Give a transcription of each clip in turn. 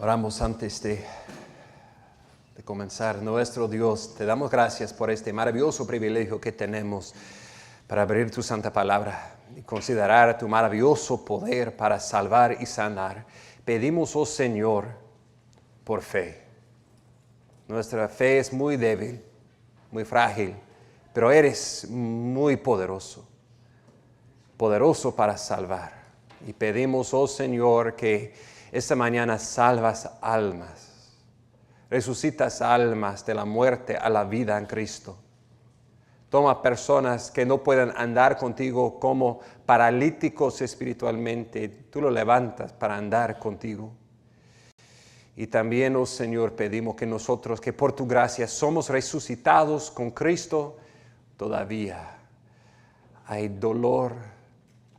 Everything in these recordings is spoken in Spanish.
Oramos antes de comenzar. Nuestro Dios, te damos gracias por este maravilloso privilegio que tenemos para abrir tu santa palabra y considerar tu maravilloso poder para salvar y sanar. Pedimos, oh Señor, por fe. Nuestra fe es muy débil, muy frágil, pero eres muy poderoso, poderoso para salvar. Y pedimos, oh Señor, que esta mañana salvas almas, resucitas almas de la muerte a la vida en Cristo. Toma personas que no puedan andar contigo como paralíticos espiritualmente, tú lo levantas para andar contigo. Y también, oh Señor, pedimos que nosotros, que por tu gracia somos resucitados con Cristo, todavía hay dolor,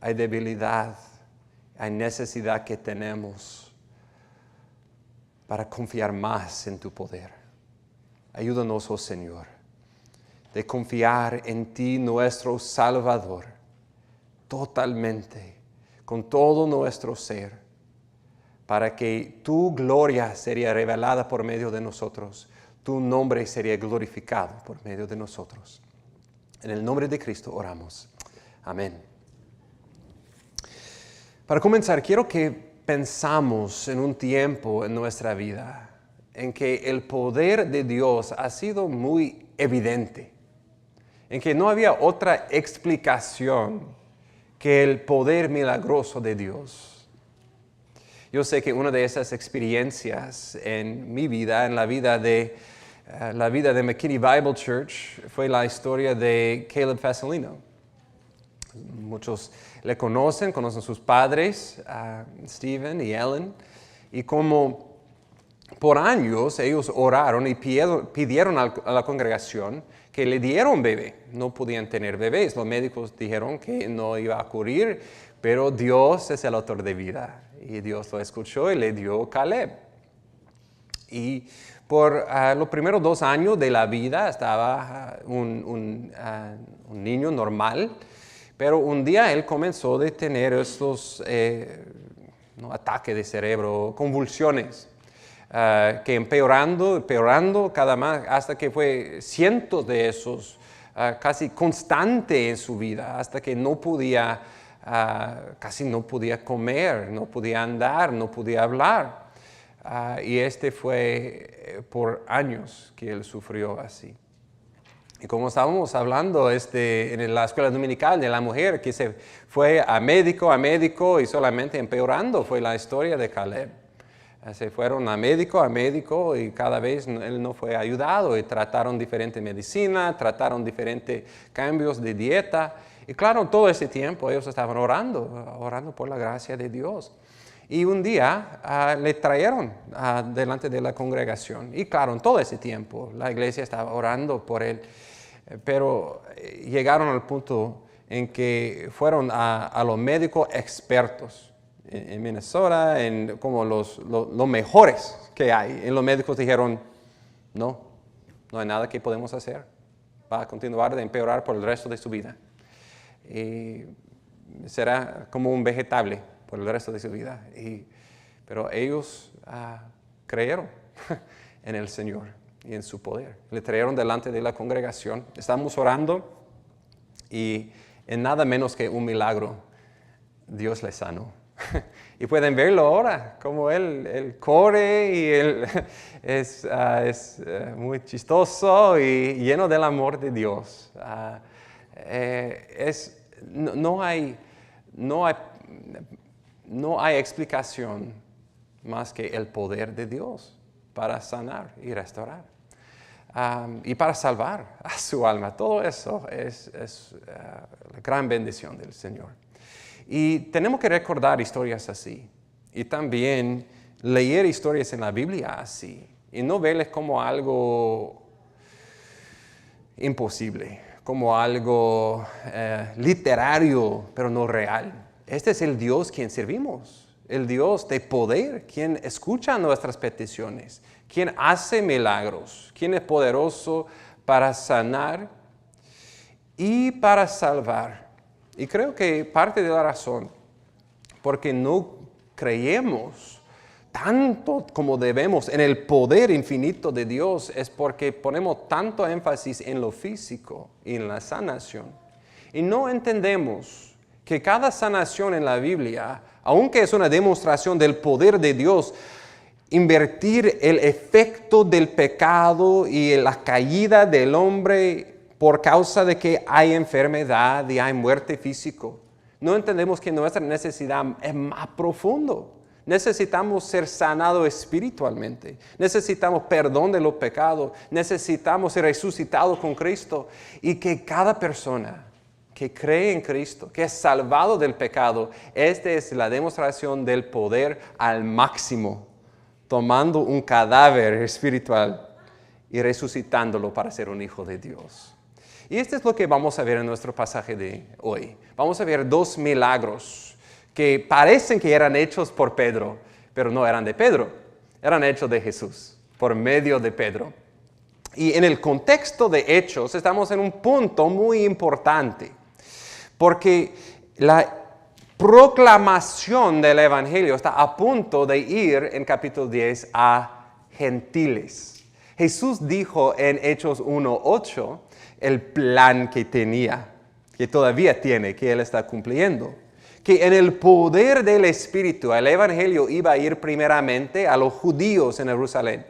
hay debilidad, hay necesidad que tenemos para confiar más en tu poder. Ayúdanos, oh Señor, de confiar en ti, nuestro Salvador, totalmente, con todo nuestro ser, para que tu gloria sería revelada por medio de nosotros, tu nombre sería glorificado por medio de nosotros. En el nombre de Cristo oramos. Amén. Para comenzar, quiero que pensamos en un tiempo en nuestra vida en que el poder de Dios ha sido muy evidente, en que no había otra explicación que el poder milagroso de Dios. Yo sé que una de esas experiencias en mi vida, en la vida de McKinney Bible Church, fue la historia de Caleb Fasolino. Muchos le conocen sus padres, Stephen y Ellen, y como por años ellos oraron y pidieron a la congregación que le dieran bebé. No podían tener bebés, los médicos dijeron que no iba a ocurrir, pero Dios es el autor de vida, y Dios lo escuchó y le dio Caleb. Y por los primeros 2 años de la vida estaba un niño normal, pero un día él comenzó a tener estos ataques de cerebro, convulsiones, que empeorando cada más, hasta que fue cientos de esos, casi constante en su vida, hasta que casi no podía comer, no podía andar, no podía hablar. Y este fue por años que él sufrió así. Y como estábamos hablando en la escuela dominical de la mujer que se fue a médico y solamente empeorando, fue la historia de Caleb. Se fueron a médico y cada vez él no fue ayudado y trataron diferente medicina, trataron diferentes cambios de dieta. Y claro, todo ese tiempo ellos estaban orando por la gracia de Dios. Y un día le trajeron delante de la congregación. Y claro, en todo ese tiempo la iglesia estaba orando por él. Pero llegaron al punto en que fueron a los médicos expertos en Minnesota, como los mejores que hay. Y los médicos dijeron, no hay nada que podemos hacer. Va a continuar de empeorar por el resto de su vida. Y será como un vegetable por el resto de su vida. Pero ellos creyeron en el Señor y en su poder. Le trajeron delante de la congregación. Estamos orando y en nada menos que un milagro, Dios le sanó. Y pueden verlo ahora, como él corre y él es muy chistoso y lleno del amor de Dios. No hay explicación más que el poder de Dios para sanar y restaurar. Y para salvar a su alma. Todo eso es la gran bendición del Señor. Y tenemos que recordar historias así. Y también leer historias en la Biblia así. Y no verles como algo imposible, como algo literario, pero no real. Este es el Dios quien servimos. El Dios de poder, quien escucha nuestras peticiones, quien hace milagros, quien es poderoso para sanar y para salvar. Y creo que parte de la razón, porque no creemos tanto como debemos en el poder infinito de Dios es porque ponemos tanto énfasis en lo físico y en la sanación. Y no entendemos que cada sanación en la Biblia, aunque es una demostración del poder de Dios, invertir el efecto del pecado y la caída del hombre por causa de que hay enfermedad y hay muerte físico. No entendemos que nuestra necesidad es más profundo. Necesitamos ser sanados espiritualmente. Necesitamos perdón de los pecados. Necesitamos ser resucitados con Cristo. Y que cada persona que cree en Cristo, que es salvado del pecado, esta es la demostración del poder al máximo, tomando un cadáver espiritual y resucitándolo para ser un hijo de Dios. Y esto es lo que vamos a ver en nuestro pasaje de hoy. Vamos a ver 2 milagros que parecen que eran hechos por Pedro, pero no eran de Pedro, eran hechos de Jesús, por medio de Pedro. Y en el contexto de Hechos estamos en un punto muy importante, porque la proclamación del Evangelio está a punto de ir en capítulo 10 a gentiles. Jesús dijo en Hechos 1:8 el plan que tenía, que todavía tiene, que Él está cumpliendo. Que en el poder del Espíritu el Evangelio iba a ir primeramente a los judíos en Jerusalén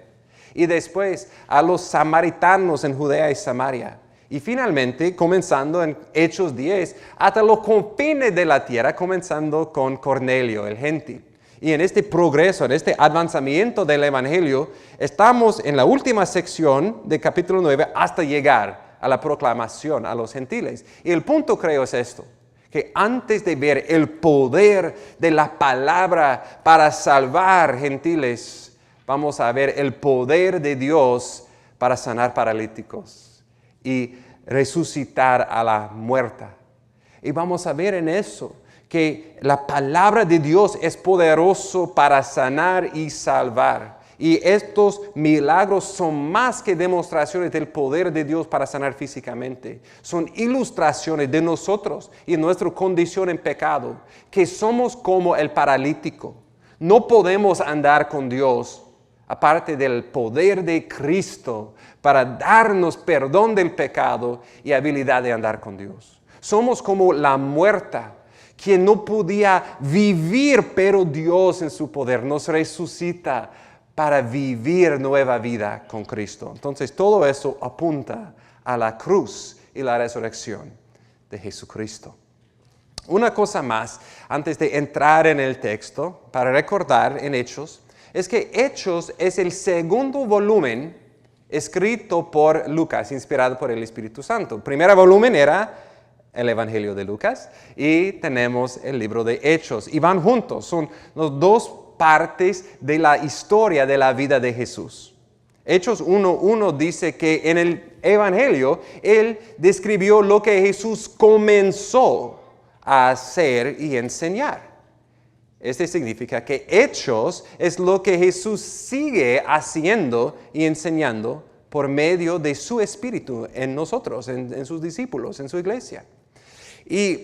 y después a los samaritanos en Judea y Samaria. Y finalmente, comenzando en Hechos 10, hasta los confines de la tierra, comenzando con Cornelio, el gentil. Y en este progreso, en este avanzamiento del Evangelio, estamos en la última sección de capítulo 9 hasta llegar a la proclamación a los gentiles. Y el punto, creo, es esto, que antes de ver el poder de la palabra para salvar gentiles, vamos a ver el poder de Dios para sanar paralíticos y resucitar a la muerta. Y vamos a ver en eso que la palabra de Dios es poderoso para sanar y salvar. Y estos milagros son más que demostraciones del poder de Dios para sanar físicamente. Son ilustraciones de nosotros y nuestra condición en pecado, que somos como el paralítico. No podemos andar con Dios aparte del poder de Cristo para darnos perdón del pecado y habilidad de andar con Dios. Somos como la muerta, quien no podía vivir, pero Dios en su poder nos resucita para vivir nueva vida con Cristo. Entonces todo eso apunta a la cruz y la resurrección de Jesucristo. Una cosa más, antes de entrar en el texto, para recordar en Hechos, es que Hechos es el segundo volumen escrito por Lucas, inspirado por el Espíritu Santo. El primer volumen era el Evangelio de Lucas y tenemos el libro de Hechos. Y van juntos, son los dos partes de la historia de la vida de Jesús. Hechos 1:1 dice que en el Evangelio Él describió lo que Jesús comenzó a hacer y enseñar. Esto significa que Hechos es lo que Jesús sigue haciendo y enseñando por medio de su Espíritu en nosotros, en sus discípulos, en su iglesia. Y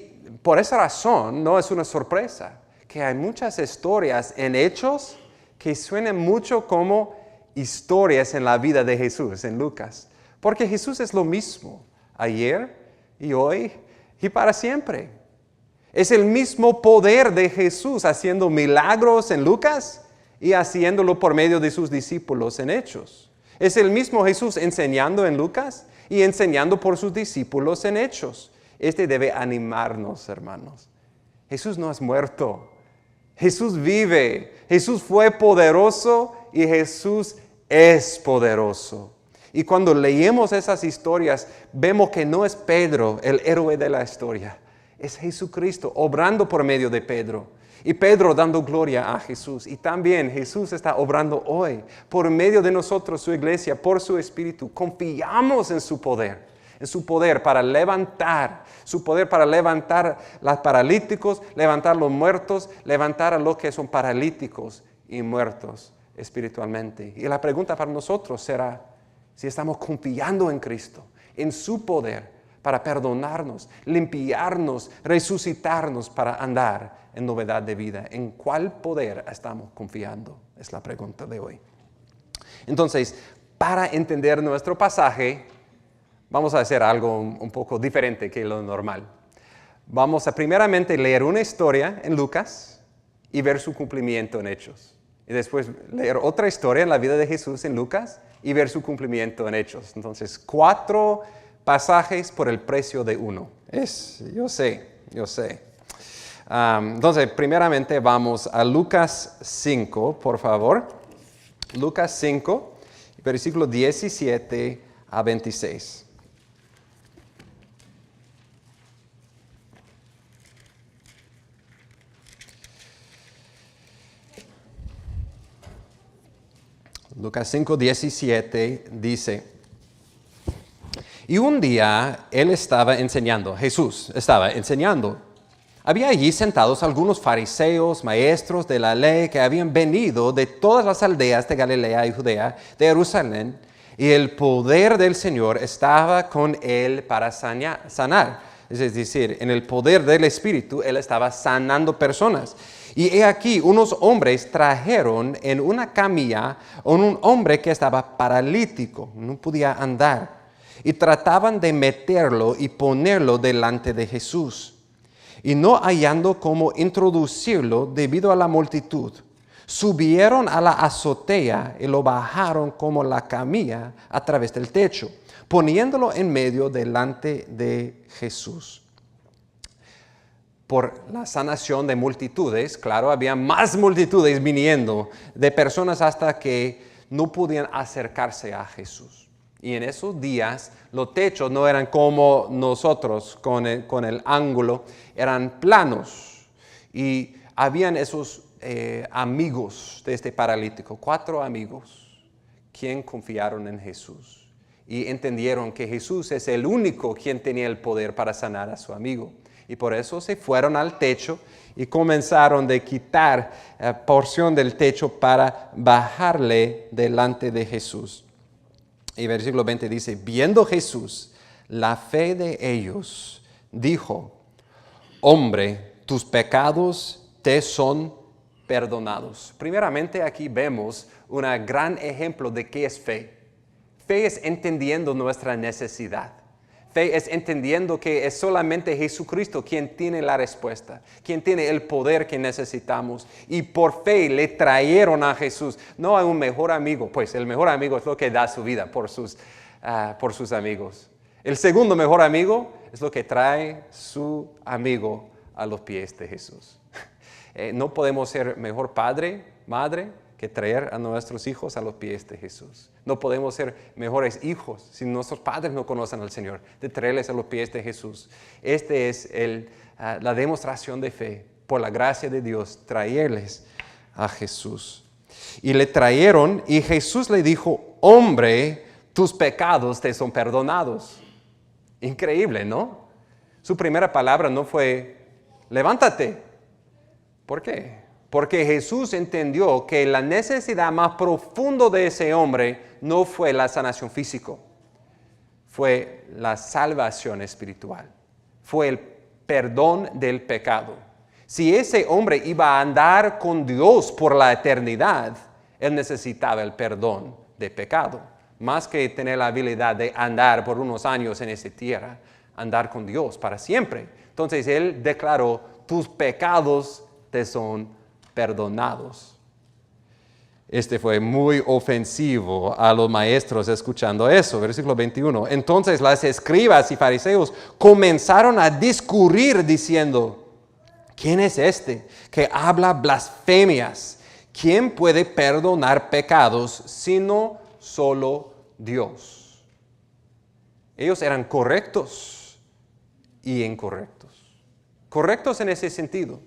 por esa razón no es una sorpresa que hay muchas historias en Hechos que suenan mucho como historias en la vida de Jesús, en Lucas. Porque Jesús es lo mismo, ayer y hoy y para siempre. Es el mismo poder de Jesús haciendo milagros en Lucas y haciéndolo por medio de sus discípulos en Hechos. Es el mismo Jesús enseñando en Lucas y enseñando por sus discípulos en Hechos. Este debe animarnos, hermanos. Jesús no es muerto. Jesús vive. Jesús fue poderoso y Jesús es poderoso. Y cuando leemos esas historias, vemos que no es Pedro el héroe de la historia. Es Jesucristo obrando por medio de Pedro. Y Pedro dando gloria a Jesús. Y también Jesús está obrando hoy por medio de nosotros, su iglesia, por su Espíritu. Confiamos en su poder para levantar, su poder para levantar a los paralíticos, levantar a los muertos, levantar a los que son paralíticos y muertos espiritualmente. Y la pregunta para nosotros será si estamos confiando en Cristo, en su poder, para perdonarnos, limpiarnos, resucitarnos para andar en novedad de vida. ¿En cuál poder estamos confiando? Es la pregunta de hoy. Entonces, para entender nuestro pasaje, vamos a hacer algo un poco diferente que lo normal. Vamos a primeramente leer una historia en Lucas y ver su cumplimiento en Hechos. Y después leer otra historia en la vida de Jesús en Lucas y ver su cumplimiento en Hechos. Entonces, 4 pasajes por el precio de 1. Yo sé. Entonces, primeramente vamos a Lucas 5, por favor. Lucas 5, versículo 17 a 26. Lucas 5, 17 dice: y un día Jesús estaba enseñando. Había allí sentados algunos fariseos, maestros de la ley, que habían venido de todas las aldeas de Galilea y Judea, de Jerusalén, y el poder del Señor estaba con él para sanar. Es decir, en el poder del Espíritu, él estaba sanando personas. Y he aquí, unos hombres trajeron en una camilla a un hombre que estaba paralítico, no podía andar, y trataban de meterlo y ponerlo delante de Jesús. Y no hallando cómo introducirlo debido a la multitud, subieron a la azotea y lo bajaron como la camilla a través del techo, poniéndolo en medio delante de Jesús. Por la sanación de multitudes, claro, había más multitudes viniendo de personas hasta que no podían acercarse a Jesús. Y en esos días los techos no eran como nosotros con el ángulo, eran planos. Y habían esos amigos de este paralítico, 4 amigos, quien confiaron en Jesús. Y entendieron que Jesús es el único quien tenía el poder para sanar a su amigo. Y por eso se fueron al techo y comenzaron a quitar porción del techo para bajarle delante de Jesús. Y versículo 20 dice: viendo Jesús la fe de ellos, dijo: hombre, tus pecados te son perdonados. Primeramente aquí vemos un gran ejemplo de qué es fe. Fe es entendiendo nuestra necesidad. Fe es entendiendo que es solamente Jesucristo quien tiene la respuesta, quien tiene el poder que necesitamos. Y por fe le trajeron a Jesús. No hay un mejor amigo, pues el mejor amigo es lo que da su vida por sus amigos. El segundo mejor amigo es lo que trae su amigo a los pies de Jesús. No podemos ser mejor padre, madre, que traer a nuestros hijos a los pies de Jesús. No podemos ser mejores hijos si nuestros padres no conocen al Señor, de traerles a los pies de Jesús. Este es la demostración de fe, por la gracia de Dios, traerles a Jesús. Y le trajeron y Jesús le dijo: hombre, tus pecados te son perdonados. Increíble, ¿no? Su primera palabra no fue: levántate. ¿Por qué? Porque Jesús entendió que la necesidad más profunda de ese hombre no fue la sanación física, fue la salvación espiritual, fue el perdón del pecado. Si ese hombre iba a andar con Dios por la eternidad, él necesitaba el perdón de pecado, más que tener la habilidad de andar por unos años en esa tierra, andar con Dios para siempre. Entonces él declaró: tus pecados te son perdonados. Este fue muy ofensivo a los maestros escuchando eso. Versículo 21. Entonces las escribas y fariseos comenzaron a discurrir diciendo: ¿quién es este que habla blasfemias? ¿Quién puede perdonar pecados sino solo Dios? Ellos eran correctos y incorrectos. Correctos en ese sentido.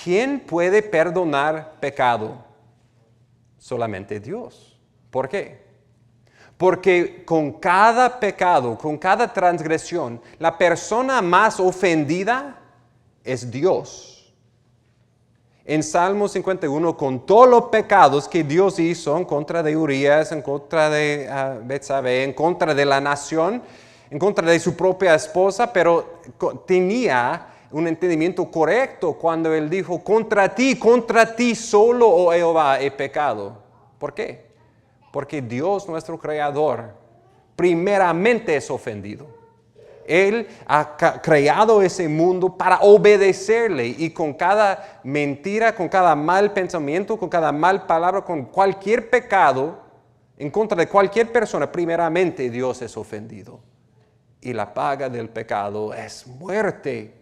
¿Quién puede perdonar pecado? Solamente Dios. ¿Por qué? Porque con cada pecado, con cada transgresión, la persona más ofendida es Dios. En Salmo 51, con todos los pecados que Dios hizo en contra de Urías, en contra de Betsabé, en contra de la nación, en contra de su propia esposa, pero tenía un entendimiento correcto cuando él dijo, contra ti solo, oh Jehová, he pecado. ¿Por qué? Porque Dios, nuestro Creador, primeramente es ofendido. Él ha creado ese mundo para obedecerle, y con cada mentira, con cada mal pensamiento, con cada mal palabra, con cualquier pecado, en contra de cualquier persona, primeramente Dios es ofendido. Y la paga del pecado es muerte.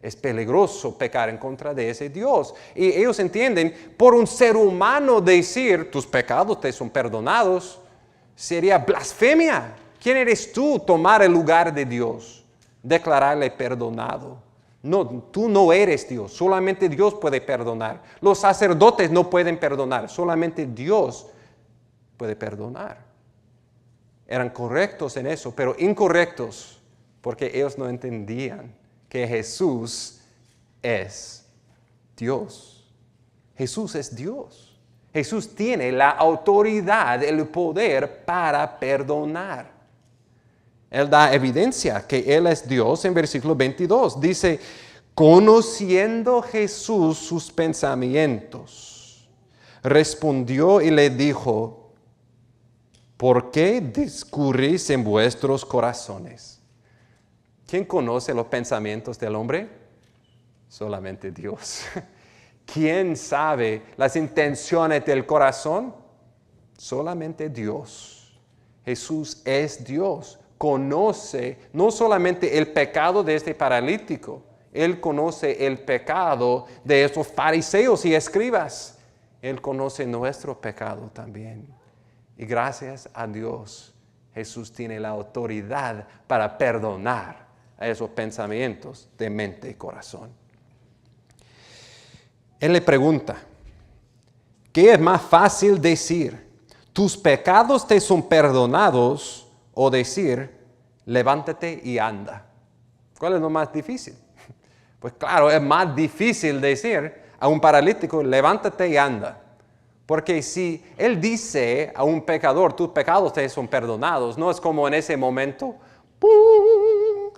Es peligroso pecar en contra de ese Dios. Y ellos entienden, por un ser humano decir, tus pecados te son perdonados, sería blasfemia. ¿Quién eres tú tomar el lugar de Dios? Declararle perdonado. No, tú no eres Dios, solamente Dios puede perdonar. Los sacerdotes no pueden perdonar, solamente Dios puede perdonar. Eran correctos en eso, pero incorrectos porque ellos no entendían que Jesús es Dios. Jesús es Dios. Jesús tiene la autoridad, el poder para perdonar. Él da evidencia que Él es Dios en versículo 22. Dice, conociendo Jesús sus pensamientos, respondió y le dijo, ¿por qué discurrís en vuestros corazones? ¿Quién conoce los pensamientos del hombre? Solamente Dios. ¿Quién sabe las intenciones del corazón? Solamente Dios. Jesús es Dios. Conoce no solamente el pecado de este paralítico, Él conoce el pecado de estos fariseos y escribas. Él conoce nuestro pecado también. Y gracias a Dios, Jesús tiene la autoridad para perdonar a esos pensamientos de mente y corazón. Él le pregunta, ¿qué es más fácil decir? ¿Tus pecados te son perdonados? O decir, levántate y anda. ¿Cuál es lo más difícil? Pues claro, es más difícil decir a un paralítico, levántate y anda. Porque si Él dice a un pecador, tus pecados te son perdonados, no es como en ese momento, ¡pum!,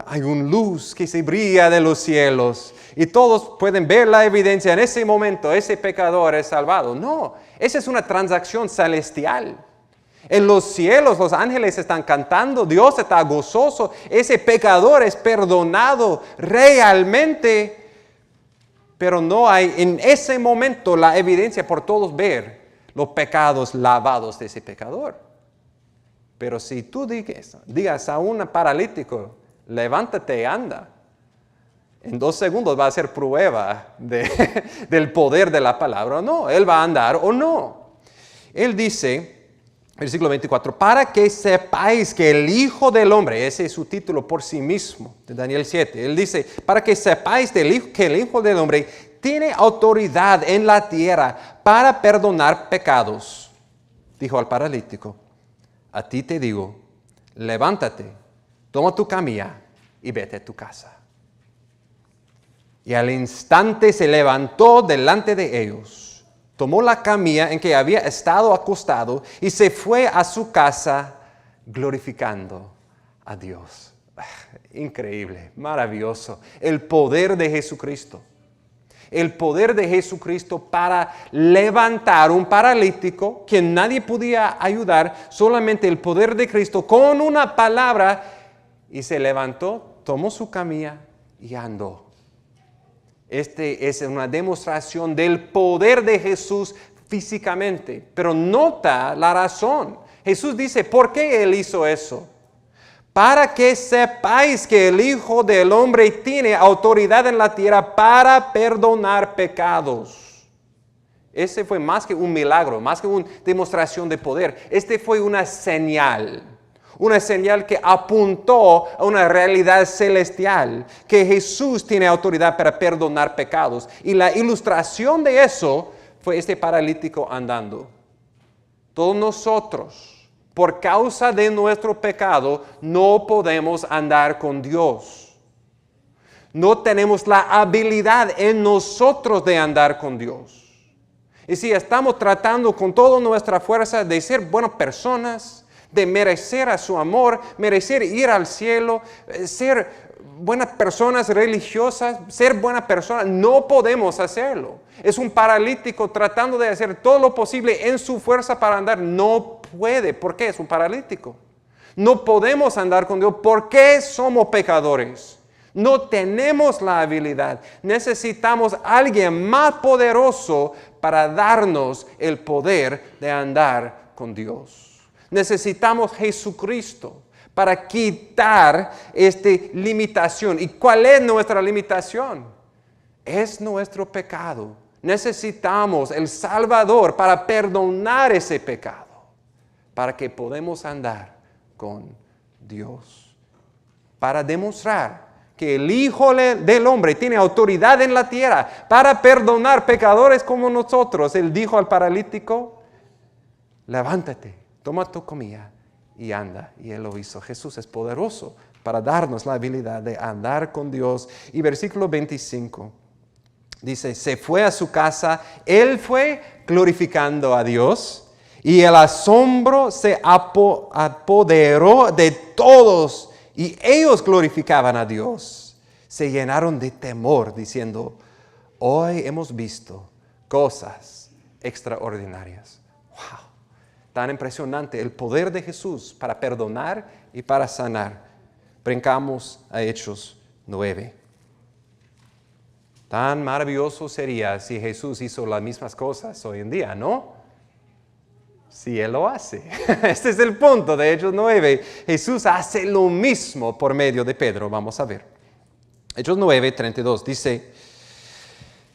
hay una luz que se brilla de los cielos y todos pueden ver la evidencia. En ese momento ese pecador es salvado. No, esa es una transacción celestial. En los cielos los ángeles están cantando, Dios está gozoso, ese pecador es perdonado realmente, pero no hay en ese momento la evidencia por todos ver los pecados lavados de ese pecador. Pero si tú digas a un paralítico, levántate y anda, en 2 segundos va a ser prueba del poder de la palabra o no, él va a andar o no. Él dice, versículo 24, para que sepáis que el Hijo del Hombre, ese es su título por sí mismo, de Daniel 7. Él dice, para que sepáis que el Hijo del Hombre tiene autoridad en la tierra para perdonar pecados. Dijo al paralítico, a ti te digo, levántate, toma tu camilla y vete a tu casa. Y al instante se levantó delante de ellos, tomó la camilla en que había estado acostado y se fue a su casa glorificando a Dios. Increíble, maravilloso. El poder de Jesucristo. El poder de Jesucristo para levantar un paralítico que nadie podía ayudar. Solamente el poder de Cristo con una palabra. Y se levantó, tomó su camilla y andó. Este es una demostración del poder de Jesús físicamente, pero nota la razón. Jesús dice, ¿por qué Él hizo eso? Para que sepáis que el Hijo del Hombre tiene autoridad en la tierra para perdonar pecados. Ese fue más que un milagro, más que una demostración de poder. Este fue una señal que apuntó a una realidad celestial, que Jesús tiene autoridad para perdonar pecados. Y la ilustración de eso fue este paralítico andando. Todos nosotros, por causa de nuestro pecado, no podemos andar con Dios. No tenemos la habilidad en nosotros de andar con Dios. Y si estamos tratando con toda nuestra fuerza de ser buenas personas, de merecer a su amor, merecer ir al cielo, ser buenas personas religiosas, ser buena persona. No podemos hacerlo. Es un paralítico tratando de hacer todo lo posible en su fuerza para andar. No puede. ¿Por qué? Es un paralítico. No podemos andar con Dios porque somos pecadores. No tenemos la habilidad. Necesitamos a alguien más poderoso para darnos el poder de andar con Dios. Necesitamos Jesucristo para quitar esta limitación. ¿Y cuál es nuestra limitación? Es nuestro pecado. Necesitamos el Salvador para perdonar ese pecado, para que podamos andar con Dios. Para demostrar que el Hijo del Hombre tiene autoridad en la tierra para perdonar pecadores como nosotros. Él dijo al paralítico, levántate, toma tu comida y anda. Y Él lo hizo. Jesús es poderoso para darnos la habilidad de andar con Dios. Y versículo 25 dice, se fue a su casa, Él fue glorificando a Dios y el asombro se apoderó de todos. Y ellos glorificaban a Dios. Se llenaron de temor diciendo, hoy hemos visto cosas extraordinarias. ¡Wow! Tan impresionante el poder de Jesús para perdonar y para sanar. Brincamos a Hechos 9. Tan maravilloso sería si Jesús hizo las mismas cosas hoy en día, ¿no? Si Él lo hace. Este es el punto de Hechos 9. Jesús hace lo mismo por medio de Pedro. Vamos a ver. Hechos 9, 32 dice,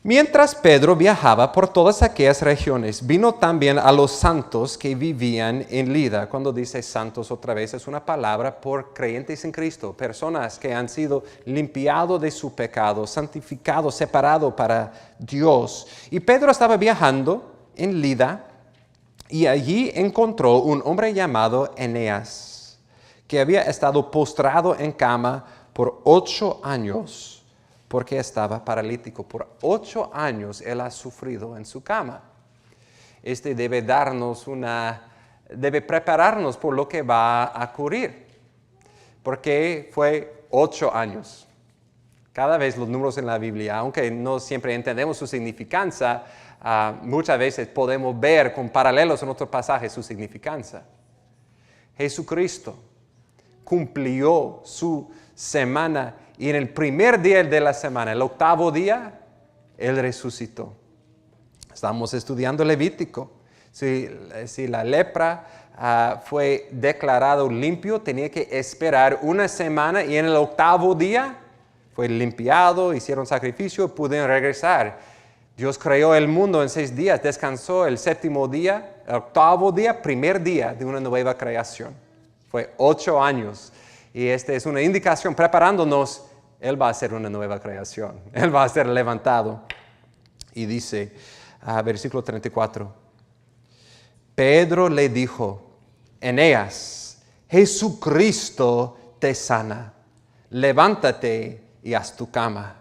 mientras Pedro viajaba por todas aquellas regiones, vino también a los santos que vivían en Lida. Cuando dice santos otra vez, es una palabra por creyentes en Cristo. Personas que han sido limpiados de su pecado, santificados, separados para Dios. Y Pedro estaba viajando en Lida, y allí encontró un hombre llamado Eneas, que había estado postrado en cama por 8 años, porque estaba paralítico. Por 8 años él ha sufrido en su cama. Este debe prepararnos por lo que va a ocurrir, porque fue 8 años. Cada vez los números en la Biblia, aunque no siempre entendemos su significancia, muchas veces podemos ver con paralelos en otros pasajes su significancia. Jesucristo cumplió su semana y en el primer día de la semana, el 8º día, Él resucitó. Estamos estudiando Levítico. Si la lepra fue declarado limpio, tenía que esperar una semana y en el 8º día fue limpiado, hicieron sacrificio y pudieron regresar. Dios creó el mundo en 6 días, descansó el 7º día, el 8º día, primer día de una nueva creación. Fue 8 años. Y esta es una indicación preparándonos, Él va a hacer una nueva creación. Él va a ser levantado. Y dice, versículo 34, Pedro le dijo, Eneas, Jesucristo te sana. Levántate y haz tu cama.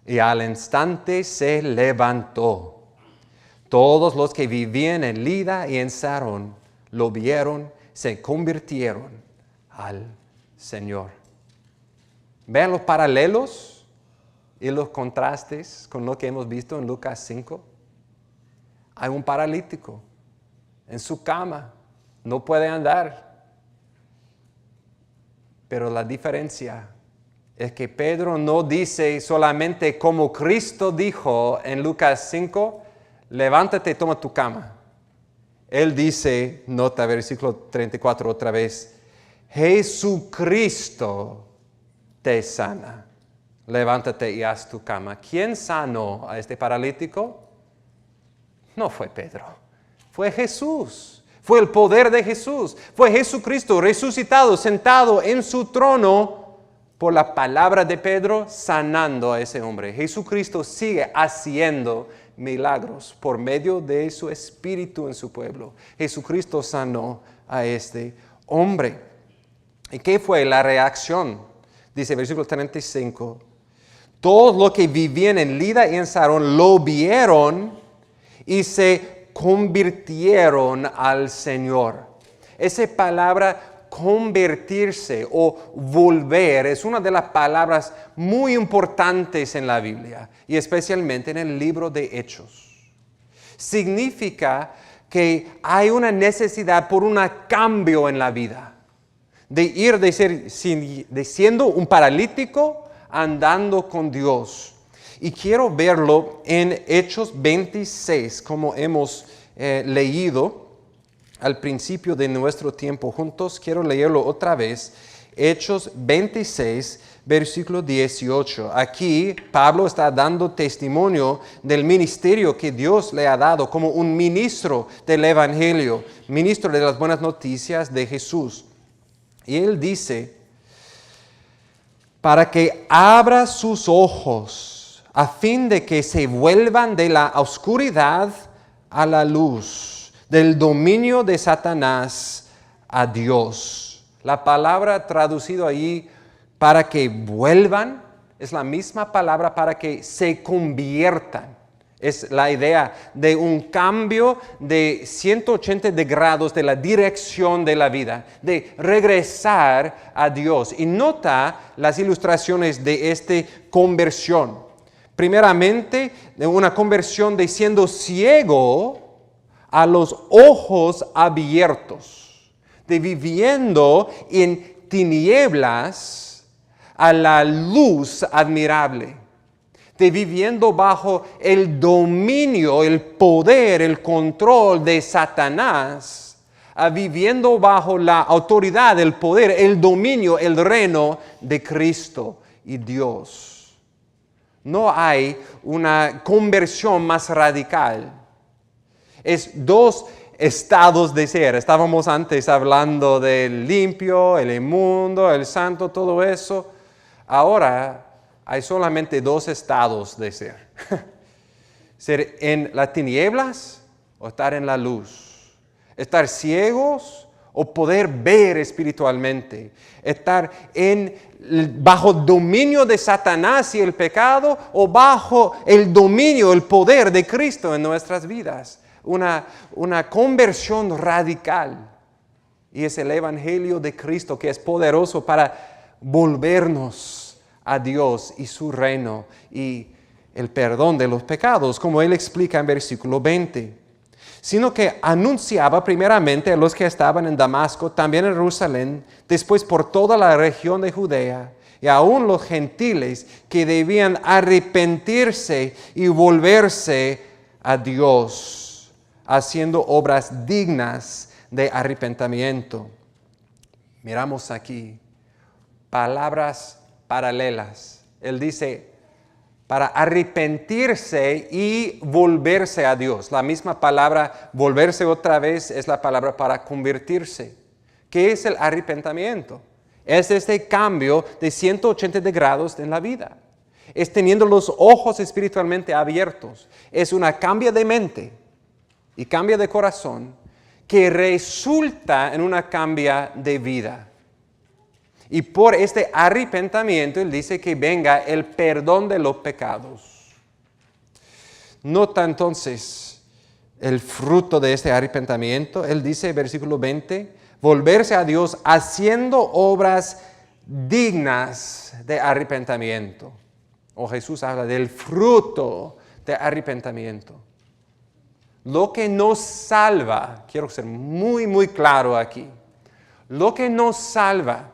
Y al instante se levantó. Todos los que vivían en Lida y en Sarón lo vieron, se convirtieron al Señor. Vean los paralelos y los contrastes con lo que hemos visto en Lucas 5. Hay un paralítico en su cama, no puede andar. Pero la diferencia es que Pedro no dice solamente como Cristo dijo en Lucas 5, levántate y toma tu cama. Él dice, nota versículo 34 otra vez, Jesucristo te sana. Levántate y haz tu cama. ¿Quién sanó a este paralítico? No fue Pedro, fue Jesús. Fue el poder de Jesús. Fue Jesucristo resucitado, sentado en su trono, por la palabra de Pedro, sanando a ese hombre. Jesucristo sigue haciendo milagros por medio de su Espíritu en su pueblo. Jesucristo sanó a este hombre. ¿Y qué fue la reacción? Dice versículo 35. Todos los que vivían en Lida y en Sarón lo vieron y se convirtieron al Señor. Esa palabra convertirse o volver es una de las palabras muy importantes en la Biblia y especialmente en el libro de Hechos. Significa que hay una necesidad por un cambio en la vida, de ir de siendo un paralítico andando con Dios. Y quiero verlo en Hechos 26, como hemos leído al principio de nuestro tiempo juntos. Quiero leerlo otra vez. Hechos 26, versículo 18. Aquí Pablo está dando testimonio del ministerio que Dios le ha dado como un ministro del Evangelio, ministro de las buenas noticias de Jesús. Y él dice, para que abra sus ojos a fin de que se vuelvan de la oscuridad a la luz, del dominio de Satanás a Dios. La palabra traducido allí para que vuelvan es la misma palabra para que se conviertan. Es la idea de un cambio de 180 grados de la dirección de la vida, de regresar a Dios. Y nota las ilustraciones de esta conversión. Primeramente, de una conversión de siendo ciego a los ojos abiertos, de viviendo en tinieblas a la luz admirable, de viviendo bajo el dominio, el poder, el control de Satanás, a viviendo bajo la autoridad, el poder, el dominio, el reino de Cristo y Dios. No hay una conversión más radical. Es dos estados de ser. Estábamos antes hablando del limpio, el inmundo, el santo, todo eso. Ahora hay solamente dos estados de ser. Ser en las tinieblas o estar en la luz. Estar ciegos o poder ver espiritualmente. Estar bajo dominio de Satanás y el pecado o bajo el dominio, el poder de Cristo en nuestras vidas. Una conversión radical. Y es el Evangelio de Cristo que es poderoso para volvernos a Dios y su reino y el perdón de los pecados, como él explica en versículo 20. Sino que anunciaba primeramente a los que estaban en Damasco, también en Jerusalén, después por toda la región de Judea, y aún los gentiles que debían arrepentirse y volverse a Dios, haciendo obras dignas de arrepentimiento. Miramos aquí palabras paralelas. Él dice, para arrepentirse y volverse a Dios. La misma palabra, volverse otra vez, es la palabra para convertirse. ¿Qué es el arrepentimiento? Es este cambio de 180 grados en la vida. Es teniendo los ojos espiritualmente abiertos. Es una cambio de mente y cambio de corazón que resulta en una cambio de vida. Y por este arrepentimiento, él dice que venga el perdón de los pecados. Nota entonces el fruto de este arrepentimiento. Él dice, versículo 20, volverse a Dios haciendo obras dignas de arrepentimiento. O Jesús habla del fruto de arrepentimiento. Lo que nos salva, quiero ser muy, muy claro aquí. Lo que nos salva,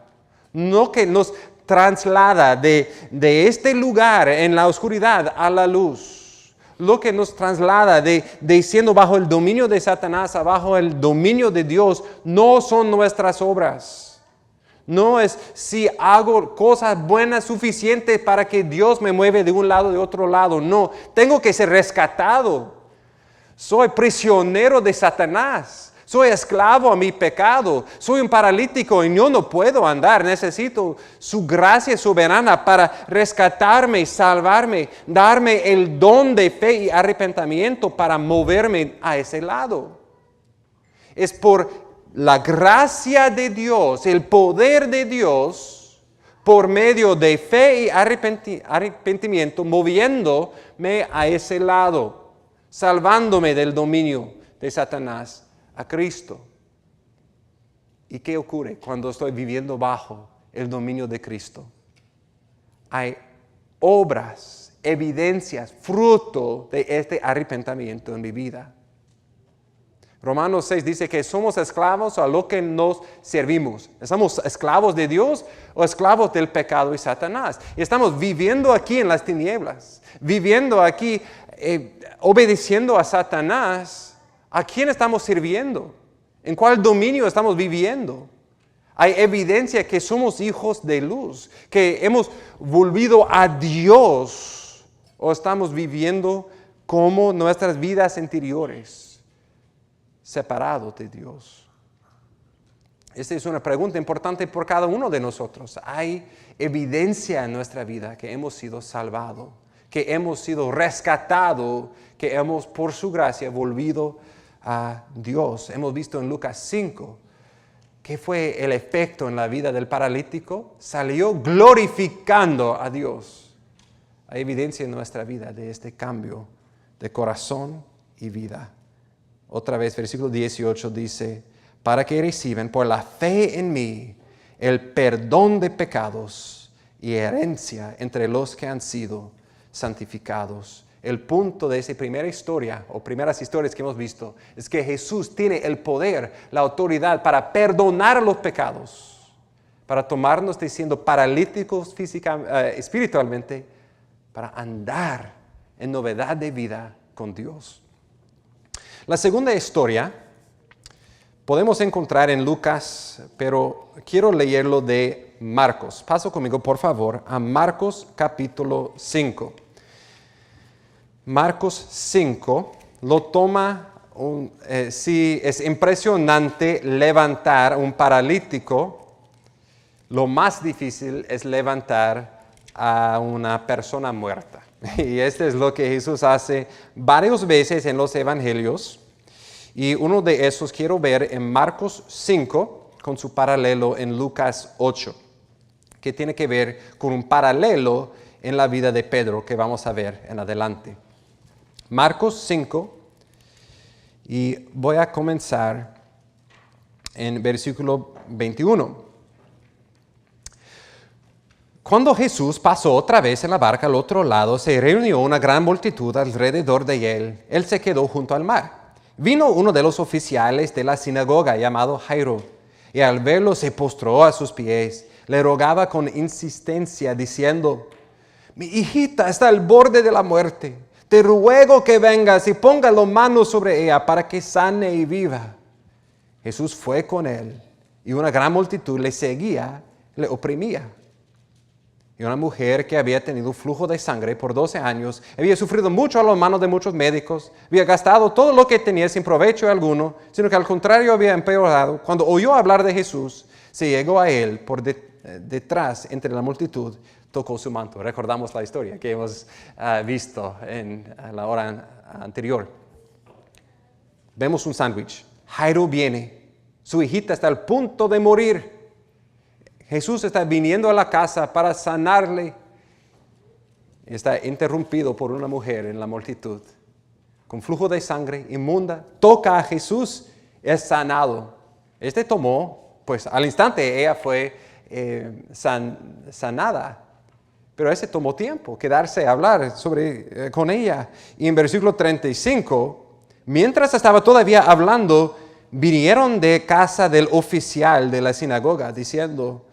no que nos traslada de este lugar en la oscuridad a la luz. Lo que nos traslada de siendo bajo el dominio de Satanás a bajo el dominio de Dios, no son nuestras obras. No es si hago cosas buenas suficientes para que Dios me mueva de un lado de otro lado. No, tengo que ser rescatado. Soy prisionero de Satanás. Soy esclavo a mi pecado, soy un paralítico y yo no puedo andar. Necesito su gracia soberana para rescatarme, salvarme, darme el don de fe y arrepentimiento para moverme a ese lado. Es por la gracia de Dios, el poder de Dios, por medio de fe y arrepentimiento, moviéndome a ese lado, salvándome del dominio de Satanás a Cristo. ¿Y qué ocurre cuando estoy viviendo bajo el dominio de Cristo? Hay obras, evidencias, fruto de este arrepentimiento en mi vida. Romanos 6 dice que somos esclavos a lo que nos servimos. ¿Estamos esclavos de Dios o esclavos del pecado y Satanás? Y estamos viviendo aquí en las tinieblas, viviendo aquí, obedeciendo a Satanás. ¿A quién estamos sirviendo? ¿En cuál dominio estamos viviendo? Hay evidencia que somos hijos de luz, que hemos volvido a Dios, o estamos viviendo como nuestras vidas anteriores, separados de Dios. Esta es una pregunta importante por cada uno de nosotros. Hay evidencia en nuestra vida que hemos sido salvados, que hemos sido rescatados, que hemos por su gracia volvido a Dios. Hemos visto en Lucas 5. ¿Qué fue el efecto en la vida del paralítico? Salió glorificando a Dios. Hay evidencia en nuestra vida de este cambio de corazón y vida. Otra vez, versículo 18 dice, para que reciban por la fe en mí el perdón de pecados y herencia entre los que han sido santificados. El punto de esa primera historia o primeras historias que hemos visto es que Jesús tiene el poder, la autoridad para perdonar los pecados, para tomarnos de siendo paralíticos espiritualmente, para andar en novedad de vida con Dios. La segunda historia podemos encontrar en Lucas, pero quiero leerlo de Marcos. Paso conmigo, por favor, a Marcos capítulo 5. Marcos 5 lo toma, sí, es impresionante levantar un paralítico. Lo más difícil es levantar a una persona muerta. Y esto es lo que Jesús hace varias veces en los evangelios. Y uno de esos quiero ver en Marcos 5 con su paralelo en Lucas 8, que tiene que ver con un paralelo en la vida de Pedro que vamos a ver en adelante. Marcos 5, y voy a comenzar en versículo 21. Cuando Jesús pasó otra vez en la barca al otro lado, se reunió una gran multitud alrededor de él. Él se quedó junto al mar. Vino uno de los oficiales de la sinagoga llamado Jairo, y al verlo se postró a sus pies. Le rogaba con insistencia diciendo, mi hijita está al borde de la muerte. Te ruego que vengas y ponga la mano sobre ella para que sane y viva. Jesús fue con él, y una gran multitud le seguía, le oprimía. Y una mujer que había tenido flujo de sangre por 12 años, había sufrido mucho a las manos de muchos médicos, había gastado todo lo que tenía sin provecho alguno, sino que al contrario había empeorado. Cuando oyó hablar de Jesús, se llegó a él por detrás entre la multitud, tocó su manto. Recordamos la historia que hemos visto en la hora anterior. Vemos un sándwich. Jairo viene. Su hijita está al punto de morir. Jesús está viniendo a la casa para sanarle. Está interrumpido por una mujer en la multitud, con flujo de sangre inmunda. Toca a Jesús, es sanado. Tomó, pues al instante ella fue sanada. Pero ese tomó tiempo, quedarse a hablar con ella. Y en versículo 35, mientras estaba todavía hablando, vinieron de casa del oficial de la sinagoga, diciendo,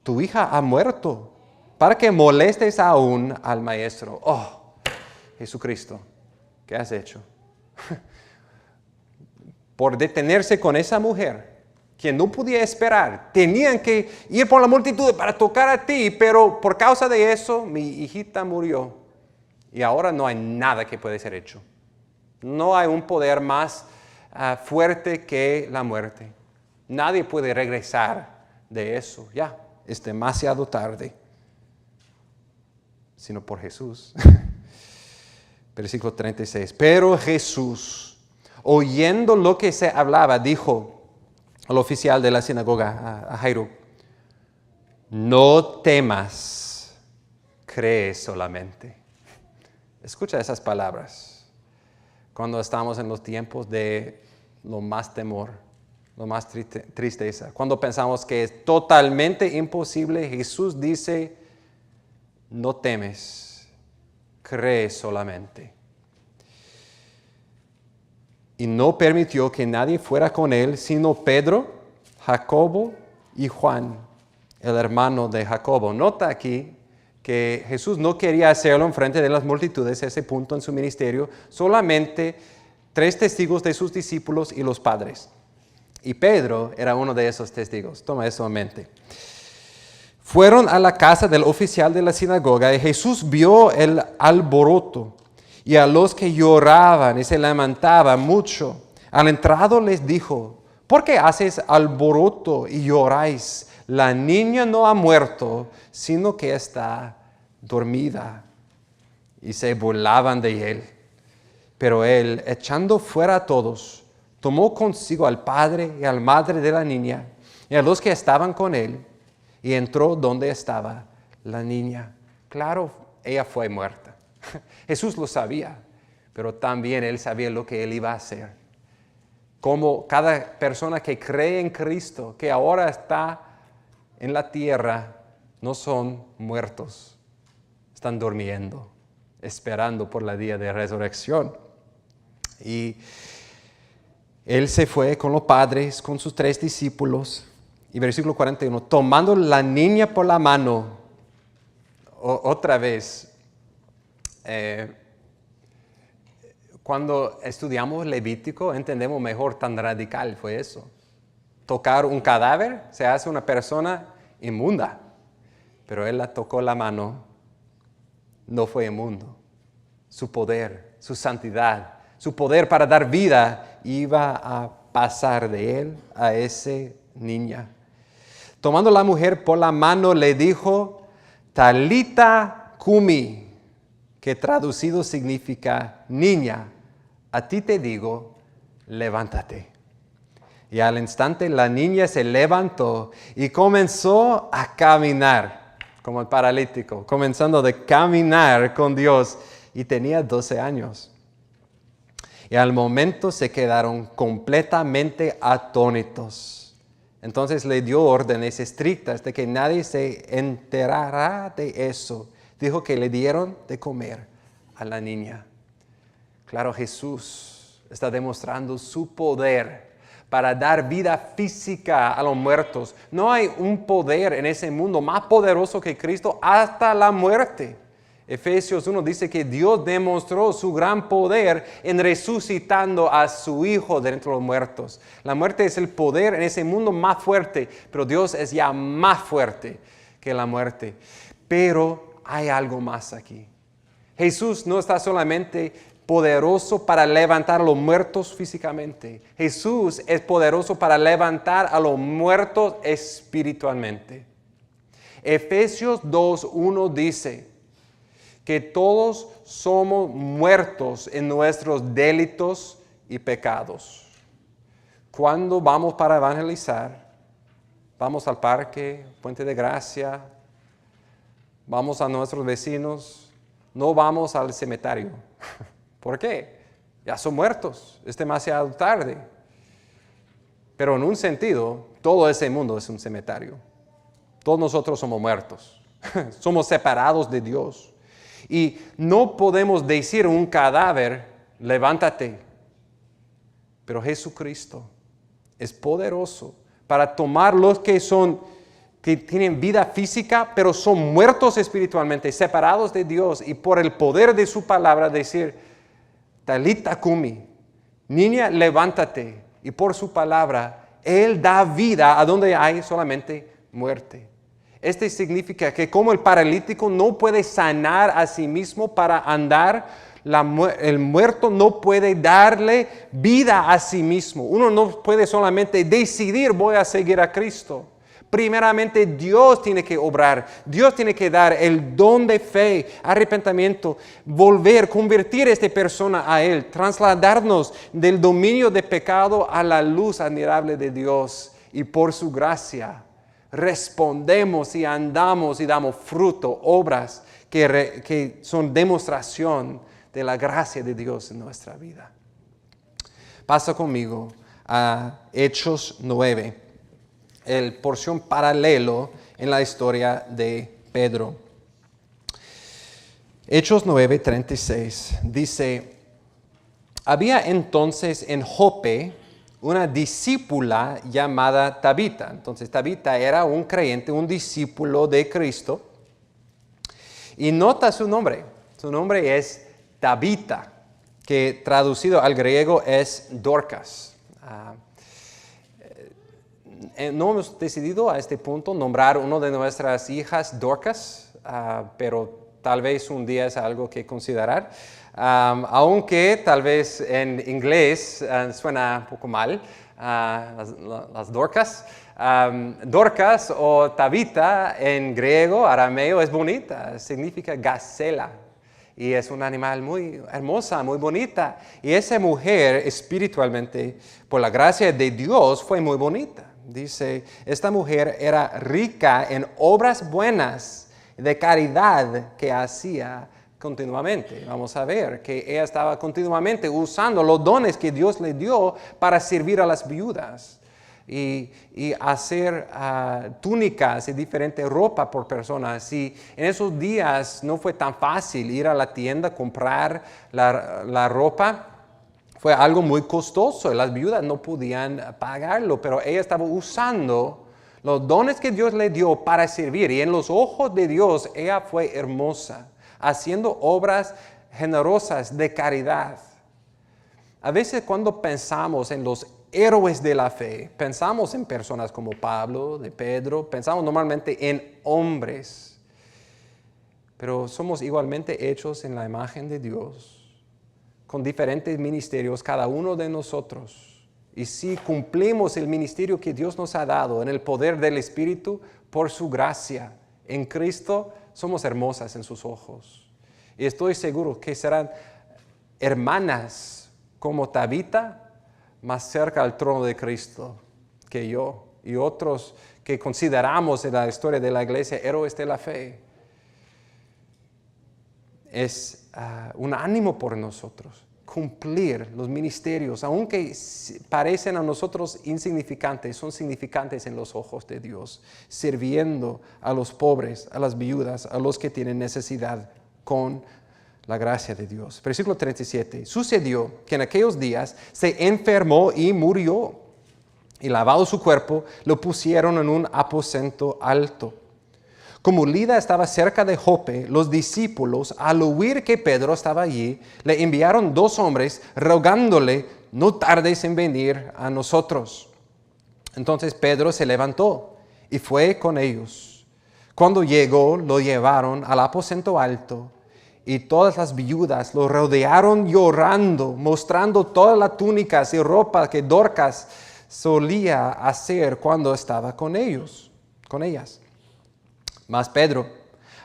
tu hija ha muerto, para que molestes aún al maestro. Oh, Jesucristo, ¿qué has hecho? Por detenerse con esa mujer, quien no podía esperar, tenían que ir por la multitud para tocar a ti, pero por causa de eso, mi hijita murió. Y ahora no hay nada que puede ser hecho. No hay un poder más fuerte que la muerte. Nadie puede regresar de eso. Ya, es demasiado tarde. Sino por Jesús. Versículo 36. Pero Jesús, oyendo lo que se hablaba, dijo al oficial de la sinagoga, a Jairo, no temas, cree solamente. Escucha esas palabras. Cuando estamos en los tiempos de lo más temor, lo más tristeza. Cuando pensamos que es totalmente imposible, Jesús dice, no temes, cree solamente. Y no permitió que nadie fuera con él, sino Pedro, Jacobo y Juan, el hermano de Jacobo. Nota aquí que Jesús no quería hacerlo en frente de las multitudes, ese punto en su ministerio, solamente 3 testigos de sus discípulos y los padres. Y Pedro era uno de esos testigos. Toma eso en mente. Fueron a la casa del oficial de la sinagoga y Jesús vio el alboroto y a los que lloraban y se lamentaban mucho. Al entrado les dijo, ¿por qué haces alboroto y lloráis? La niña no ha muerto, sino que está dormida. Y se burlaban de él. Pero él, echando fuera a todos, tomó consigo al padre y a la madre de la niña y a los que estaban con él y entró donde estaba la niña. Claro, ella fue muerta. Jesús lo sabía, pero también él sabía lo que él iba a hacer. Como cada persona que cree en Cristo, que ahora está en la tierra, no son muertos, están durmiendo, esperando por el día de resurrección. Y él se fue con los padres, con sus 3 discípulos. Y versículo 41, tomando la niña por la mano, otra vez, cuando estudiamos Levítico, entendemos mejor tan radical fue eso. Tocar un cadáver se hace una persona inmunda, pero él la tocó la mano, no fue inmundo. Su poder, su santidad, su poder para dar vida iba a pasar de él a esa niña. Tomando la mujer por la mano le dijo, Talita cumi, que traducido significa, niña, a ti te digo, levántate. Y al instante la niña se levantó y comenzó a caminar, como el paralítico, comenzando de caminar con Dios, y tenía 12 años. Y al momento se quedaron completamente atónitos. Entonces le dio órdenes estrictas de que nadie se enterara de eso. Dijo que le dieron de comer a la niña. Claro, Jesús está demostrando su poder para dar vida física a los muertos. No hay un poder en ese mundo más poderoso que Cristo hasta la muerte. Efesios 1 dice que Dios demostró su gran poder en resucitando a su Hijo de entre los muertos. La muerte es el poder en ese mundo más fuerte, pero Dios es ya más fuerte que la muerte. Pero hay algo más aquí. Jesús no está solamente poderoso para levantar a los muertos físicamente. Jesús es poderoso para levantar a los muertos espiritualmente. Efesios 2:1 dice que todos somos muertos en nuestros delitos y pecados. Cuando vamos para evangelizar, vamos al parque, Puente de Gracia, vamos a nuestros vecinos, no vamos al cementerio. ¿Por qué? Ya son muertos, es demasiado tarde. Pero en un sentido, todo ese mundo es un cementerio. Todos nosotros somos muertos, somos separados de Dios. Y no podemos decir a un cadáver, levántate. Pero Jesucristo es poderoso para tomar los que tienen vida física, pero son muertos espiritualmente, separados de Dios, y por el poder de su palabra decir, Talita cumi, niña, levántate. Y por su palabra, Él da vida a donde hay solamente muerte. Este significa que como el paralítico no puede sanar a sí mismo para andar, el muerto no puede darle vida a sí mismo. Uno no puede solamente decidir voy a seguir a Cristo. Primeramente Dios tiene que obrar, Dios tiene que dar el don de fe, arrepentimiento, convertir a esta persona a Él, trasladarnos del dominio de pecado a la luz admirable de Dios. Y por su gracia respondemos y andamos y damos fruto, obras que son demostración de la gracia de Dios en nuestra vida. Pasa conmigo a Hechos 9, el porción paralelo en la historia de Pedro. Hechos 9:36 dice: había entonces en Jope una discípula llamada Tabita. Entonces Tabita era un creyente, un discípulo de Cristo. Y nota su nombre. Su nombre es Tabita, que traducido al griego es Dorcas. No hemos decidido a este punto nombrar una de nuestras hijas Dorcas, pero tal vez un día es algo que considerar. Aunque tal vez en inglés suena un poco mal, las Dorcas. Dorcas o Tabita en griego, arameo, es bonita, significa gacela. Y es un animal muy hermosa, muy bonita. Y esa mujer espiritualmente, por la gracia de Dios, fue muy bonita. Dice, esta mujer era rica en obras buenas de caridad que hacía continuamente. Vamos a ver que ella estaba continuamente usando los dones que Dios le dio para servir a las viudas y hacer túnicas y diferente ropa por personas. Y en esos días no fue tan fácil ir a la tienda, comprar la ropa. Fue algo muy costoso. Las viudas no podían pagarlo, pero ella estaba usando los dones que Dios le dio para servir. Y en los ojos de Dios ella fue hermosa, haciendo obras generosas de caridad. A veces cuando pensamos en los héroes de la fe, pensamos en personas como Pablo, de Pedro, pensamos normalmente en hombres, pero somos igualmente hechos en la imagen de Dios, con diferentes ministerios cada uno de nosotros. Y si cumplimos el ministerio que Dios nos ha dado en el poder del Espíritu, por su gracia, en Cristo, somos hermosas en sus ojos. Y estoy seguro que serán hermanas como Tabita, más cerca al trono de Cristo que yo y otros que consideramos en la historia de la iglesia héroes de la fe. Es un ánimo por nosotros cumplir los ministerios, aunque parecen a nosotros insignificantes, son significantes en los ojos de Dios, sirviendo a los pobres, a las viudas, a los que tienen necesidad con la gracia de Dios. Versículo 37. Sucedió que en aquellos días se enfermó y murió. Y lavado su cuerpo, lo pusieron en un aposento alto. Como Lida estaba cerca de Jope, los discípulos, al oír que Pedro estaba allí, le enviaron 2 hombres rogándole: no tardes en venir a nosotros. Entonces Pedro se levantó y fue con ellos. Cuando llegó, lo llevaron al aposento alto. Y todas las viudas lo rodearon llorando, mostrando todas las túnicas y ropa que Dorcas solía hacer cuando estaba con ellas. Mas Pedro,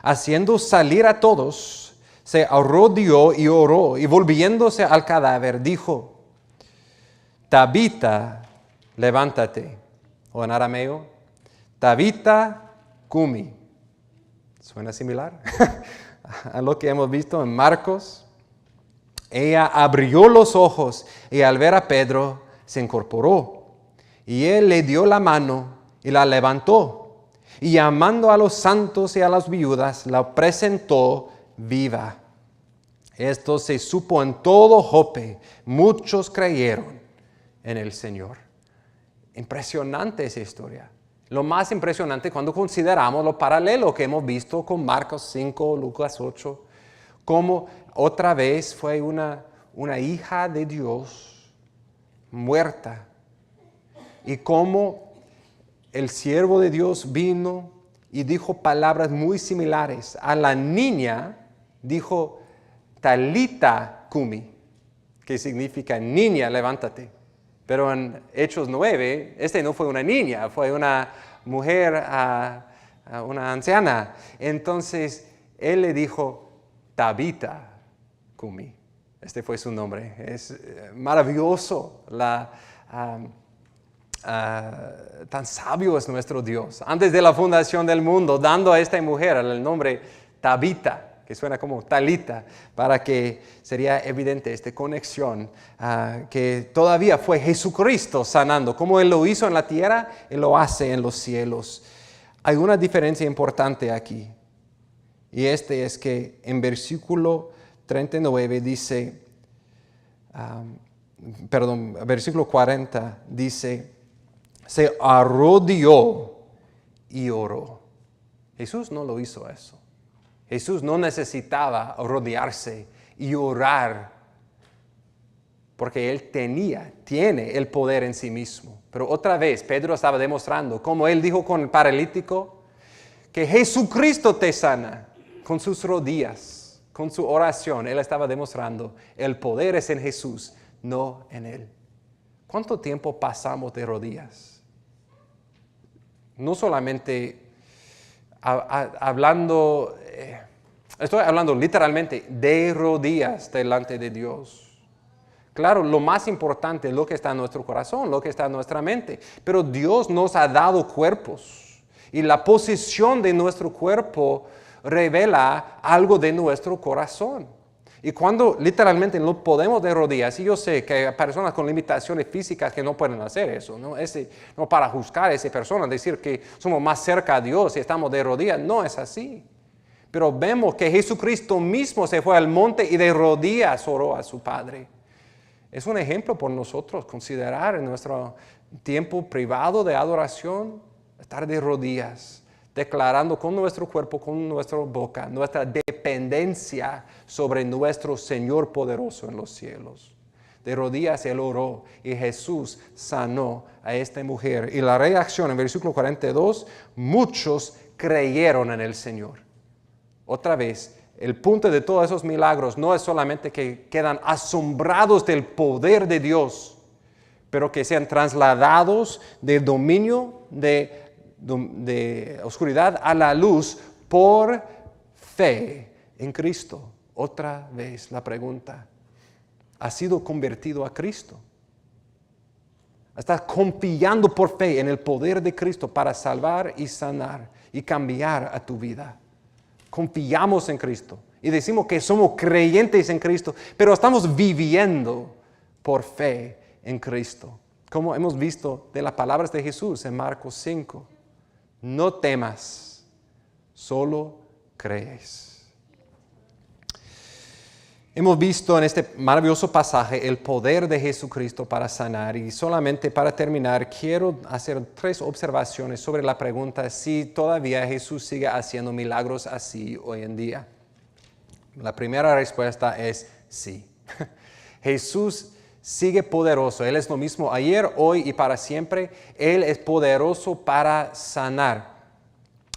haciendo salir a todos, se arrodilló y oró, y volviéndose al cadáver, dijo: Tabita, levántate. O en arameo, Tabita cumi. ¿Suena similar a lo que hemos visto en Marcos? Ella abrió los ojos y al ver a Pedro se incorporó. Y él le dio la mano y la levantó. Y llamando a los santos y a las viudas, la presentó viva. Esto se supo en todo Jope. Muchos creyeron en el Señor. Impresionante esa historia. Lo más impresionante cuando consideramos lo paralelo que hemos visto con Marcos 5, Lucas 8, como otra vez fue una hija de Dios muerta, y cómo el siervo de Dios vino y dijo palabras muy similares. A la niña dijo Talita cumi, que significa niña, levántate. Pero en Hechos 9, no fue una niña, fue una mujer, una anciana. Entonces, él le dijo Tabita cumi. Este fue su nombre. Es maravilloso, tan sabio es nuestro Dios. Antes de la fundación del mundo, dando a esta mujer el nombre Tabita, que suena como talita, para que sería evidente esta conexión, que todavía fue Jesucristo sanando. Como Él lo hizo en la tierra, Él lo hace en los cielos. Hay una diferencia importante aquí, y es que en versículo 39 dice, versículo 40 dice, se arrodilló y oró. Jesús no lo hizo eso. Jesús no necesitaba arrodillarse y orar porque Él tiene el poder en sí mismo. Pero otra vez, Pedro estaba demostrando, como Él dijo con el paralítico, que Jesucristo te sana con sus rodillas, con su oración. Él estaba demostrando, el poder es en Jesús, no en Él. ¿Cuánto tiempo pasamos de rodillas? No solamente estoy hablando literalmente de rodillas delante de Dios. Claro, lo más importante es lo que está en nuestro corazón, lo que está en nuestra mente. Pero Dios nos ha dado cuerpos y la posición de nuestro cuerpo revela algo de nuestro corazón. Y cuando literalmente no podemos de rodillas, y yo sé que hay personas con limitaciones físicas que no pueden hacer eso, no para juzgar a esa persona, decir que somos más cerca a Dios y estamos de rodillas, no es así. Pero vemos que Jesucristo mismo se fue al monte y de rodillas oró a su Padre. Es un ejemplo por nosotros considerar en nuestro tiempo privado de adoración, estar de rodillas, declarando con nuestro cuerpo, con nuestra boca, nuestra dependencia sobre nuestro Señor poderoso en los cielos. De rodillas Él oró y Jesús sanó a esta mujer. Y la reacción en versículo 42, muchos creyeron en el Señor. Otra vez, el punto de todos esos milagros no es solamente que quedan asombrados del poder de Dios, pero que sean trasladados del dominio de oscuridad a la luz por fe en Cristo. Otra vez la pregunta, ¿has sido convertido a Cristo? ¿Estás confiando por fe en el poder de Cristo para salvar y sanar y cambiar a tu vida? Confiamos en Cristo y decimos que somos creyentes en Cristo, pero estamos viviendo por fe en Cristo. Como hemos visto de las palabras de Jesús en Marcos 5. No temas, solo crees. Hemos visto en este maravilloso pasaje el poder de Jesucristo para sanar, y solamente para terminar quiero hacer 3 observaciones sobre la pregunta si todavía Jesús sigue haciendo milagros así hoy en día. La primera respuesta es sí. Jesús sigue poderoso. Él es lo mismo ayer, hoy y para siempre. Él es poderoso para sanar.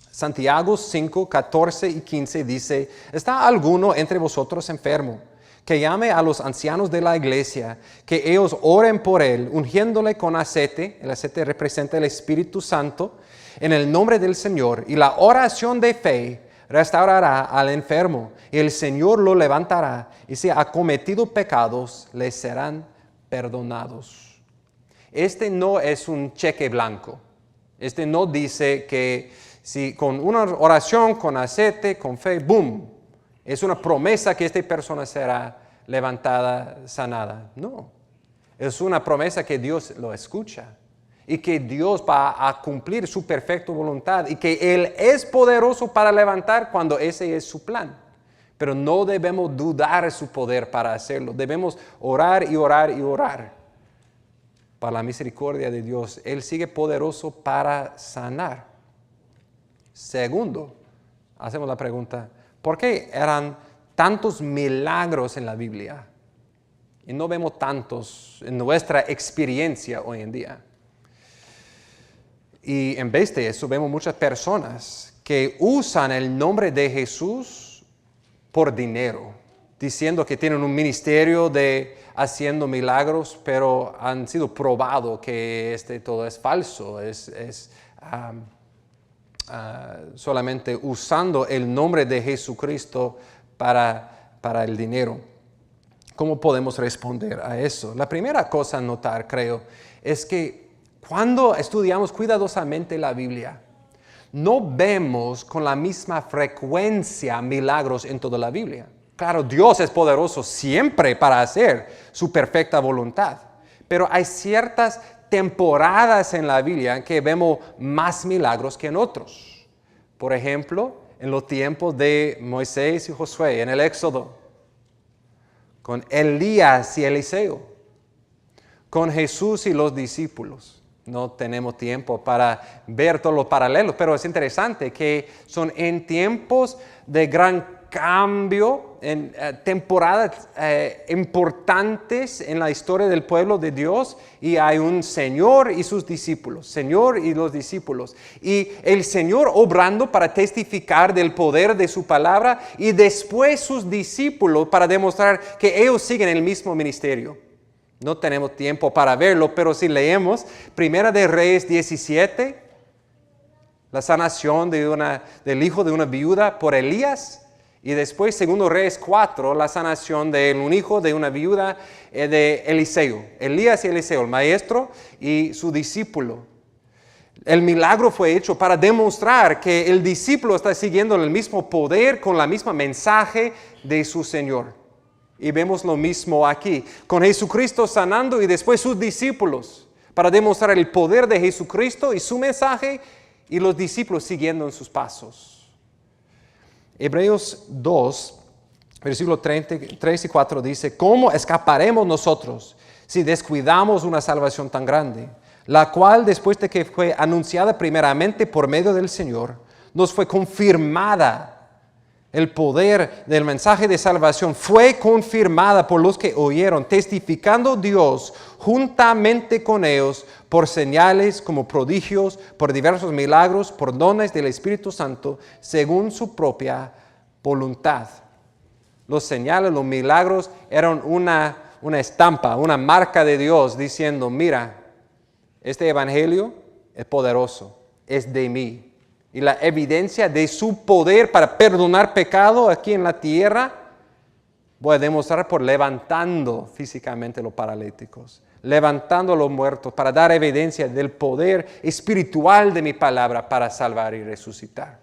Santiago 5, 14 y 15 dice, ¿está alguno entre vosotros enfermo? Que llame a los ancianos de la iglesia, que ellos oren por él, ungiéndole con aceite. El aceite representa el Espíritu Santo, en el nombre del Señor. Y la oración de fe restaurará al enfermo, y el Señor lo levantará, y si ha cometido pecados, le serán perdonados. Este no es un cheque blanco. Este no dice que si con una oración, con aceite, con fe, ¡boom! Es una promesa que esta persona será levantada, sanada. No, es una promesa que Dios lo escucha y que Dios va a cumplir su perfecta voluntad y que Él es poderoso para levantar cuando ese es su plan. Pero no debemos dudar de su poder para hacerlo. Debemos orar y orar y orar para la misericordia de Dios. Él sigue poderoso para sanar. Segundo, hacemos la pregunta, ¿por qué eran tantos milagros en la Biblia? Y no vemos tantos en nuestra experiencia hoy en día. Y en vez de eso, vemos muchas personas que usan el nombre de Jesús por dinero, diciendo que tienen un ministerio de haciendo milagros, pero han sido probado que todo es falso, solamente usando el nombre de Jesucristo para el dinero. ¿Cómo podemos responder a eso? La primera cosa a notar, creo, es que cuando estudiamos cuidadosamente la Biblia, no vemos con la misma frecuencia milagros en toda la Biblia. Claro, Dios es poderoso siempre para hacer su perfecta voluntad, pero hay ciertas temporadas en la Biblia en que vemos más milagros que en otros. Por ejemplo, en los tiempos de Moisés y Josué, en el Éxodo, con Elías y Eliseo, con Jesús y los discípulos. No tenemos tiempo para ver todos los paralelos, pero es interesante que son en tiempos de gran cambio, en temporadas importantes en la historia del pueblo de Dios, y hay un Señor y sus discípulos, Señor y los discípulos, y el Señor obrando para testificar del poder de su palabra, y después sus discípulos para demostrar que ellos siguen el mismo ministerio. No tenemos tiempo para verlo, pero si leemos Primera de Reyes 17, la sanación del hijo de una viuda por Elías, y después Segundo Reyes 4, la sanación de un hijo de una viuda de Eliseo. Elías y Eliseo, el maestro y su discípulo. El milagro fue hecho para demostrar que el discípulo está siguiendo el mismo poder con la misma mensaje de su Señor. Y vemos lo mismo aquí, con Jesucristo sanando y después sus discípulos, para demostrar el poder de Jesucristo y su mensaje, y los discípulos siguiendo en sus pasos. Hebreos 2, versículos 3 y 4 dice: ¿cómo escaparemos nosotros si descuidamos una salvación tan grande, la cual después de que fue anunciada primeramente por medio del Señor, nos fue confirmada? El poder del mensaje de salvación fue confirmada por los que oyeron, testificando Dios juntamente con ellos por señales como prodigios, por diversos milagros, por dones del Espíritu Santo, según su propia voluntad. Los señales, los milagros eran una estampa, una marca de Dios diciendo: mira, este evangelio es poderoso, es de mí. Y la evidencia de su poder para perdonar pecado aquí en la tierra, voy a demostrar por levantando físicamente los paralíticos, levantando a los muertos, para dar evidencia del poder espiritual de mi palabra para salvar y resucitar.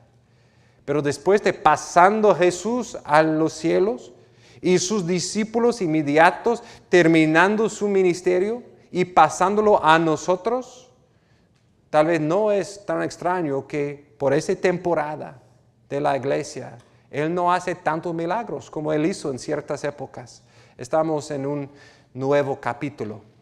Pero después de pasando Jesús a los cielos y sus discípulos inmediatos terminando su ministerio y pasándolo a nosotros, tal vez no es tan extraño que por esa temporada de la iglesia, Él no hace tantos milagros como Él hizo en ciertas épocas. Estamos en un nuevo capítulo